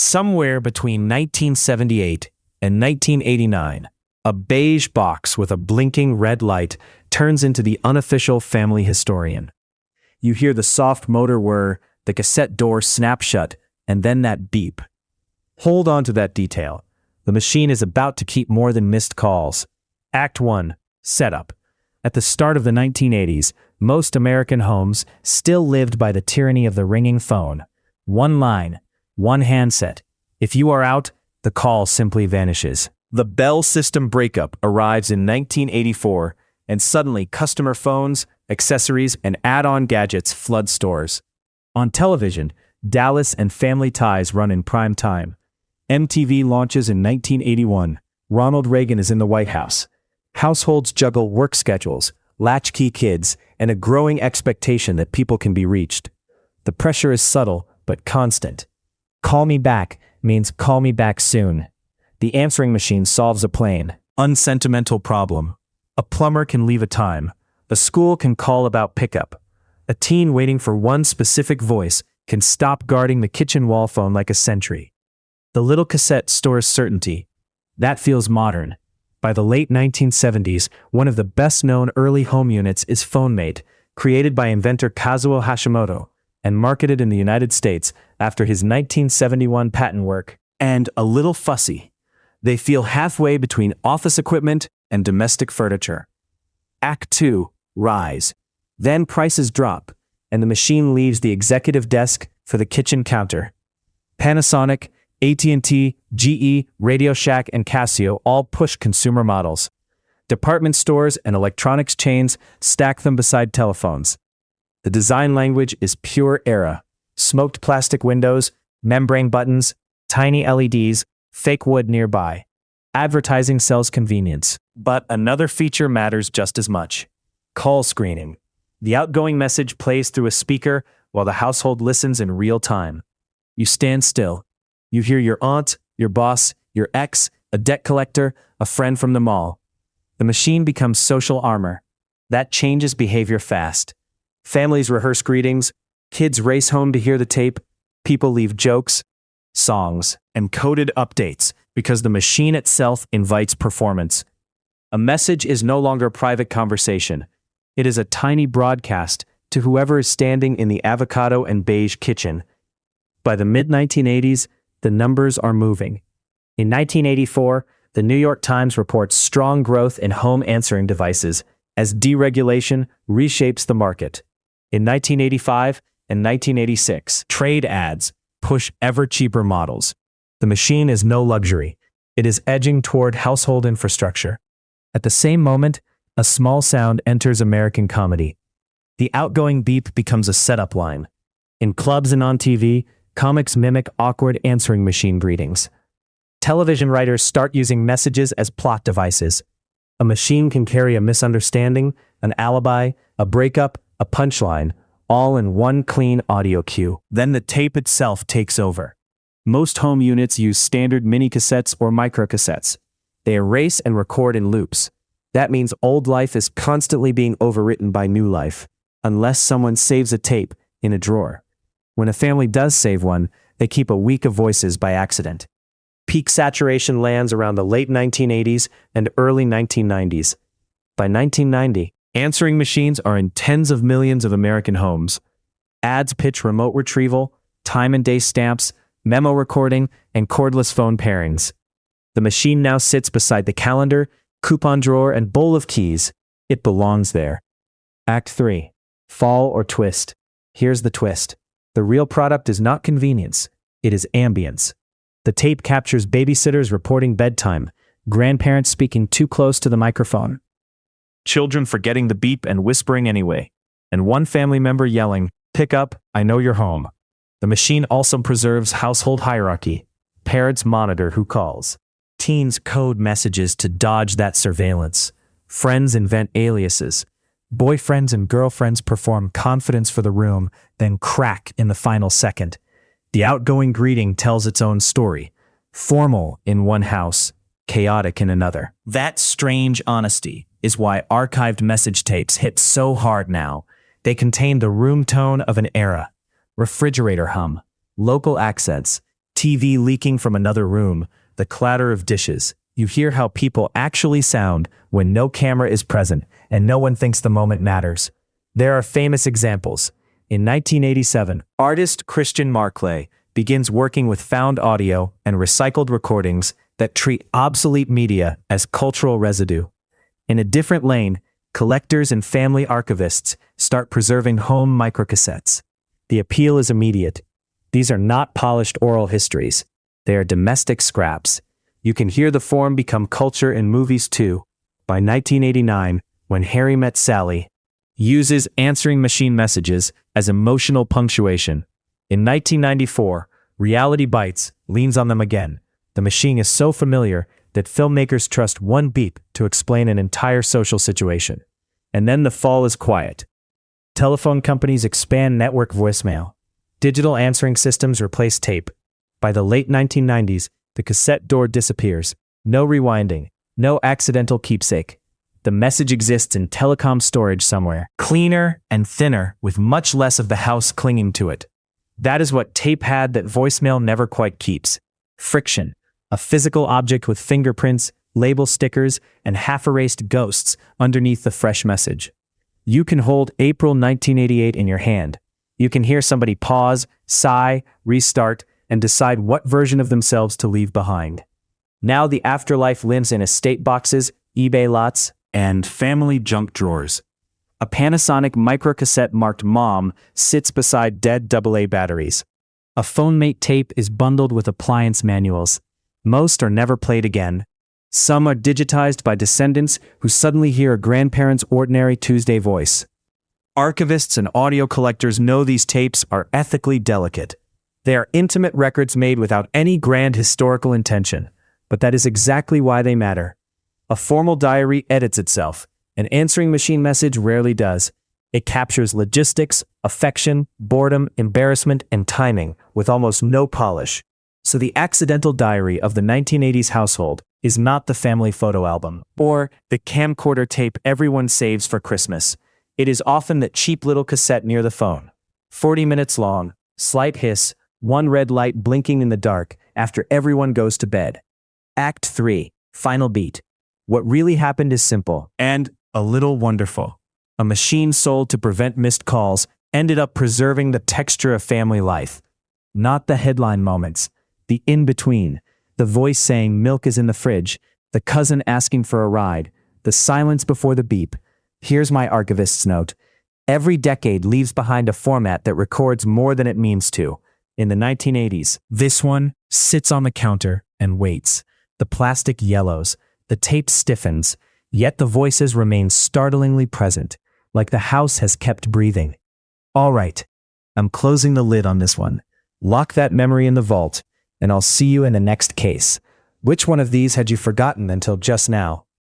Somewhere between 1978 and 1989, a beige box with a blinking red light turns into the unofficial family historian. You hear the soft motor whir, the cassette door snap shut, and then that beep. Hold on to that detail. The machine is about to keep more than missed calls. Act 1. Setup. At the start of the 1980s, most American homes still lived by the tyranny of the ringing phone. One line, one handset. If you are out, the call simply vanishes. The Bell system breakup arrives in 1984, and suddenly customer phones, accessories, and add-on gadgets flood stores. On television, Dallas and Family Ties run in prime time. MTV launches in 1981. Ronald Reagan is in the White House. Households juggle work schedules, latchkey kids, and a growing expectation that people can be reached. The pressure is subtle, but constant. Call me back means call me back soon. The answering machine solves a plain, unsentimental problem. A plumber can leave a time. A school can call about pickup. A teen waiting for one specific voice can stop guarding the kitchen wall phone like a sentry. The little cassette stores certainty. That feels modern. By the late 1970s, one of the best-known early home units is PhoneMate, created by inventor Kazuo Hashimoto, and marketed in the United States after his 1971 patent work. And a little fussy. They feel halfway between office equipment and domestic furniture. Act 2. Rise. Then prices drop, and the machine leaves the executive desk for the kitchen counter. Panasonic, AT&T, GE, Radio Shack, and Casio all push consumer models. Department stores and electronics chains stack them beside telephones. The design language is pure era. Smoked plastic windows, membrane buttons, tiny LEDs, fake wood nearby. Advertising sells convenience. But another feature matters just as much. Call screening. The outgoing message plays through a speaker while the household listens in real time. You stand still. You hear your aunt, your boss, your ex, a debt collector, a friend from the mall. The machine becomes social armor. That changes behavior fast. Families rehearse greetings, kids race home to hear the tape, people leave jokes, songs, and coded updates because the machine itself invites performance. A message is no longer private conversation. It is a tiny broadcast to whoever is standing in the avocado and beige kitchen. By the mid-1980s, the numbers are moving. In 1984, the New York Times reports strong growth in home answering devices as deregulation reshapes the market. In 1985 and 1986, trade ads push ever cheaper models. The machine is no luxury. It is edging toward household infrastructure. At the same moment, a small sound enters American comedy. The outgoing beep becomes a setup line. In clubs and on TV, comics mimic awkward answering machine greetings. Television writers start using messages as plot devices. A machine can carry a misunderstanding, an alibi, a breakup, a punchline, all in one clean audio cue. Then the tape itself takes over. Most home units use standard mini cassettes or microcassettes. They erase and record in loops. That means old life is constantly being overwritten by new life, unless someone saves a tape in a drawer. When a family does save one, they keep a week of voices by accident. Peak saturation lands around the late 1980s and early 1990s. By 1990, answering machines are in tens of millions of American homes. Ads pitch remote retrieval, time and day stamps, memo recording, and cordless phone pairings. The machine now sits beside the calendar, coupon drawer, and bowl of keys. It belongs there. Act 3. Fall or twist. Here's the twist. The real product is not convenience. It is ambience. The tape captures babysitters reporting bedtime, grandparents speaking too close to the microphone, children forgetting the beep and whispering anyway, and one family member yelling, "Pick up, I know you're home." The machine also preserves household hierarchy. Parents monitor who calls. Teens code messages to dodge that surveillance. Friends invent aliases. Boyfriends and girlfriends perform confidence for the room, then crack in the final second. The outgoing greeting tells its own story. Formal in one house, chaotic in another. That strange honesty is why archived message tapes hit so hard now. They contain the room tone of an era. Refrigerator hum, local accents, TV leaking from another room, the clatter of dishes. You hear how people actually sound when no camera is present and no one thinks the moment matters. There are famous examples. In 1987, artist Christian Marclay begins working with found audio and recycled recordings that treat obsolete media as cultural residue. In a different lane, collectors and family archivists start preserving home microcassettes. The appeal is immediate. These are not polished oral histories. They are domestic scraps. You can hear the form become culture in movies too. By 1989, When Harry Met Sally uses answering machine messages as emotional punctuation. In 1994, Reality Bites leans on them again. The machine is so familiar that filmmakers trust one beep to explain an entire social situation. And then the fall is quiet. Telephone companies expand network voicemail. Digital answering systems replace tape. By the late 1990s, the cassette door disappears. No rewinding, no accidental keepsake. The message exists in telecom storage somewhere, cleaner and thinner, with much less of the house clinging to it. That is what tape had that voicemail never quite keeps. Friction, a physical object with fingerprints, label stickers, and half-erased ghosts underneath the fresh message. You can hold April 1988 in your hand. You can hear somebody pause, sigh, restart, and decide what version of themselves to leave behind. Now the afterlife lives in estate boxes, eBay lots, and family junk drawers. A Panasonic microcassette marked Mom sits beside dead AA batteries. A PhoneMate tape is bundled with appliance manuals. Most are never played again. Some are digitized by descendants who suddenly hear a grandparent's ordinary Tuesday voice. Archivists and audio collectors know these tapes are ethically delicate. They are intimate records made without any grand historical intention, but that is exactly why they matter. A formal diary edits itself. An answering machine message rarely does. It captures logistics, affection, boredom, embarrassment, and timing with almost no polish. So the accidental diary of the 1980s household is not the family photo album or the camcorder tape everyone saves for Christmas. It is often that cheap little cassette near the phone. 40 minutes long, slight hiss, one red light blinking in the dark after everyone goes to bed. Act 3, final beat. What really happened is simple and a little wonderful. A machine sold to prevent missed calls ended up preserving the texture of family life. Not the headline moments, the in-between, the voice saying milk is in the fridge, the cousin asking for a ride, the silence before the beep. Here's my archivist's note. Every decade leaves behind a format that records more than it means to. In the 1980s, this one sits on the counter and waits. The plastic yellows, the tape stiffens, yet the voices remain startlingly present, like the house has kept breathing. All right, I'm closing the lid on this one. Lock that memory in the vault, and I'll see you in the next case. Which one of these had you forgotten until just now?